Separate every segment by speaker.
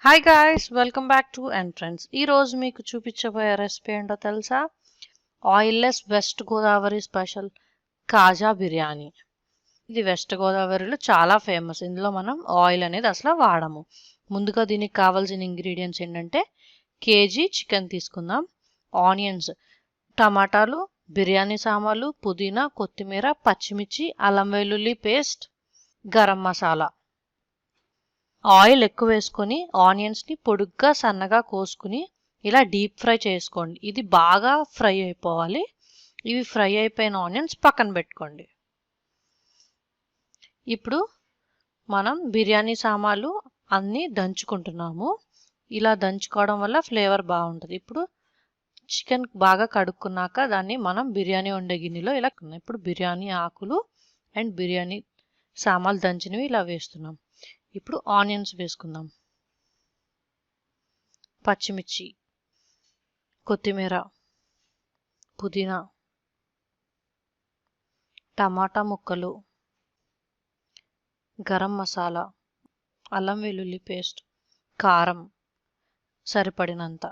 Speaker 1: Hi guys, welcome back to entrance. ఈరోజు మీకు చూపించబోయే రెసిపీ ఏంటో తెలుసా? ఆయిల్లెస్ వెస్ట్ గోదావరి స్పెషల్ కాజా బిర్యానీ. ఇది వెస్ట్ గోదావరిలో చాలా ఫేమస్. ఇందులో మనం ఆయిల్ అనేది అసలు వాడము. ముందుగా దీనికి కావాల్సిన ఇంగ్రీడియంట్స్ ఏంటంటే కేజీ చికెన్ తీసుకుందాం, ఆనియన్స్, టమాటాలు, బిర్యానీ సామాన్లు, పుదీనా, కొత్తిమీర, పచ్చిమిర్చి, అల్లం వెల్లుల్లి పేస్ట్, గరం మసాలా. ఆయిల్ ఎక్కువ వేసుకొని ఆనియన్స్ని పొడుగ్గా సన్నగా కోసుకుని ఇలా డీప్ ఫ్రై చేసుకోండి. ఇది బాగా ఫ్రై అయిపోవాలి. ఇవి ఫ్రై అయిపోయిన ఆనియన్స్ పక్కన పెట్టుకోండి. ఇప్పుడు మనం బిర్యానీ సామాన్లు అన్నీ దంచుకుంటున్నాము. ఇలా దంచుకోవడం వల్ల ఫ్లేవర్ బాగుంటుంది. ఇప్పుడు చికెన్ బాగా కడుక్కున్నాక దాన్ని మనం బిర్యానీ వండే గిన్నెలో ఇలా ఇప్పుడు బిర్యానీ ఆకులు అండ్ బిర్యానీ సామాన్లు దంచినవి ఇలా వేస్తున్నాం. ఇప్పుడు ఆనియన్స్ వేసుకుందాం, పచ్చిమిర్చి, కొత్తిమీర, పుదీనా, టమాటా ముక్కలు, గరం మసాలా, అల్లం వెల్లుల్లి పేస్ట్, కారం సరిపడినంత.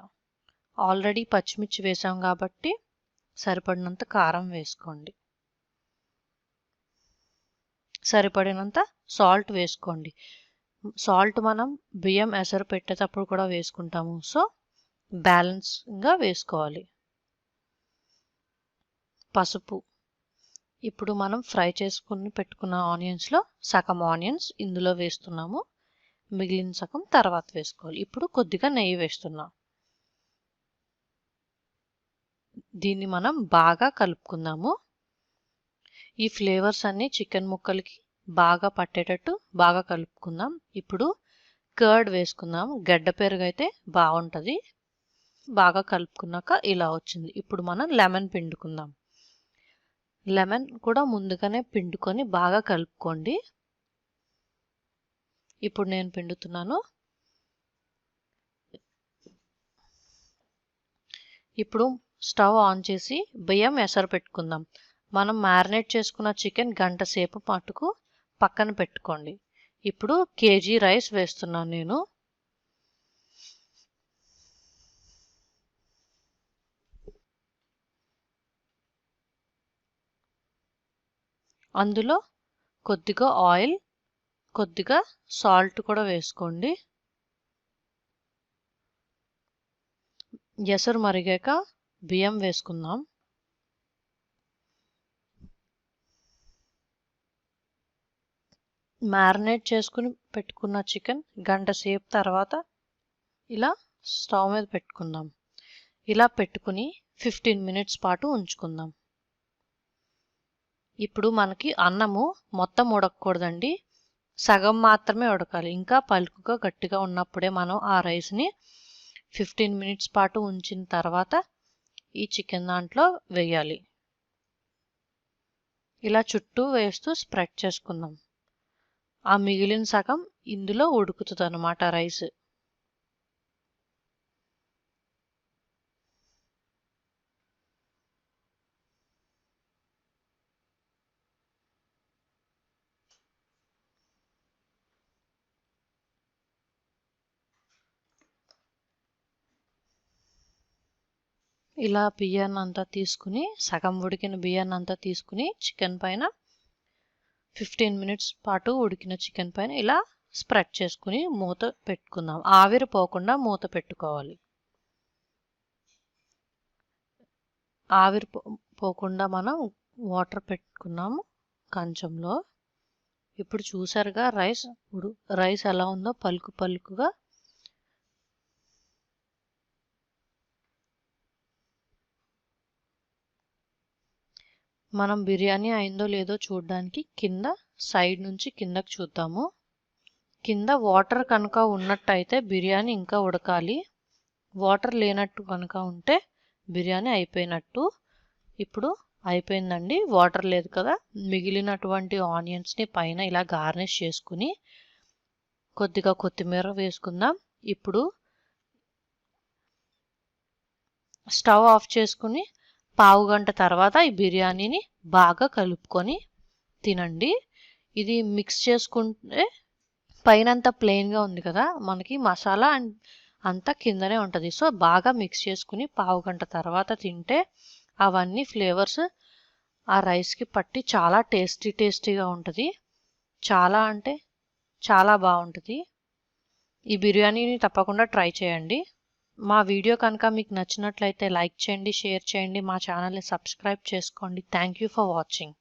Speaker 1: ఆల్రెడీ పచ్చిమిర్చి వేసాం కాబట్టి సరిపడినంత కారం వేసుకోండి. సరిపడినంత సాల్ట్ వేసుకోండి. సాల్ట్ మనం బియ్యం ఎసరు పెట్టేటప్పుడు కూడా వేసుకుంటాము, సో బ్యాలెన్స్గా వేసుకోవాలి. పసుపు. ఇప్పుడు మనం ఫ్రై చేసుకుని పెట్టుకున్న ఆనియన్స్లో సగం ఆనియన్స్ ఇందులో వేస్తున్నాము, మిగిలిన సగం తర్వాత వేసుకోవాలి. ఇప్పుడు కొద్దిగా నెయ్యి వేస్తున్నాం. దీన్ని మనం బాగా కలుపుకుందాము. ఈ ఫ్లేవర్స్ అన్నీ చికెన్ ముక్కలకి బాగా పట్టేటట్టు బాగా కలుపుకుందాం. ఇప్పుడు కర్డ్ వేసుకుందాం. గడ్డ పెరుగు అయితే బాగుంటుంది. బాగా కలుపుకున్నాక ఇలా వచ్చింది. ఇప్పుడు మనం లెమన్ పిండుకుందాం. లెమన్ కూడా ముందుగానే పిండుకొని బాగా కలుపుకోండి. ఇప్పుడు నేను పిండుతున్నాను. ఇప్పుడు స్టవ్ ఆన్ చేసి బియ్యం ఎసరు పెట్టుకుందాం. మనం మ్యారినేట్ చేసుకున్న చికెన్ గంట సేపు మటుకు పక్కన పెట్టుకోండి. ఇప్పుడు కేజీ రైస్ వేస్తున్నాను నేను. అందులో కొద్దిగా ఆయిల్, కొద్దిగా సాల్ట్ కూడా వేసుకోండి. ఎసరు మరిగాక బియ్యం వేసుకుందాం. మ్యారినేట్ చేసుకుని పెట్టుకున్న చికెన్ గంట సేపు తర్వాత ఇలా స్టవ్ మీద పెట్టుకుందాం. ఇలా పెట్టుకుని 15 మినిట్స్ పాటు ఉంచుకుందాం. ఇప్పుడు మనకి అన్నము మొత్తం ఉడకకూడదండి, సగం మాత్రమే ఉడకాలి. ఇంకా పలుకుగా గట్టిగా ఉన్నప్పుడే మనం ఆ రైస్ని 15 మినిట్స్ పాటు ఉంచిన తర్వాత ఈ చికెన్ దాంట్లో వేయాలి. ఇలా చుట్టూ వేస్తూ స్ప్రెడ్ చేసుకుందాం. ఆ మిగిలిన సగం ఇందులో ఉడుకుతుంది అన్నమాట రైస్. ఇలా బియ్యాన్ని అంతా తీసుకుని, సగం ఉడికిన బియ్యాన్ని అంతా తీసుకుని చికెన్ పైన 15 మినిట్స్ పాటు ఉడికిన చికెన్ పైన ఇలా స్ప్రెడ్ చేసుకుని మూత పెట్టుకుందాం. ఆవిరి పోకుండా మూత పెట్టుకోవాలి. ఆవిరి పోకుండా మనం వాటర్ పెట్టుకున్నాము కంచంలో. ఇప్పుడు చూసారుగా రైస్ ఎలా ఉందో, పలుకు పలుకుగా. మనం బిర్యానీ అయిందో లేదో చూడడానికి కింద సైడ్ నుంచి కిందకి చూద్దాము. కింద వాటర్ కనుక ఉన్నట్టయితే బిర్యానీ ఇంకా ఉడకాలి. వాటర్ లేనట్టు కనుక ఉంటే బిర్యానీ అయిపోయినట్టు. ఇప్పుడు అయిపోయిందండి, వాటర్ లేదు కదా. మిగిలినటువంటి ఆనియన్స్ని పైన ఇలా గార్నిష్ చేసుకుని కొద్దిగా కొత్తిమీర వేసుకుందాం. ఇప్పుడు స్టవ్ ఆఫ్ చేసుకుని పావు గంట తర్వాత ఈ బిర్యానీని బాగా కలుపుకొని తినండి. ఇది మిక్స్ చేసుకుంటే పైన అంతా ప్లెయిన్గా ఉంది కదా, మనకి మసాలా అండ్ అంతా కిందనే ఉంటుంది. సో బాగా మిక్స్ చేసుకుని పావు గంట తర్వాత తింటే అవన్నీ ఫ్లేవర్స్ ఆ రైస్కి పట్టి చాలా టేస్టీగా ఉంటుంది. చాలా అంటే చాలా బాగుంటుంది. ఈ బిర్యానీని తప్పకుండా ట్రై చేయండి. మా వీడియో కనుక మీకు నచ్చినట్లయితే లైక్ చేయండి, షేర్ చేయండి, మా ఛానల్ని సబ్స్క్రైబ్ చేసుకోండి. Thank you for watching.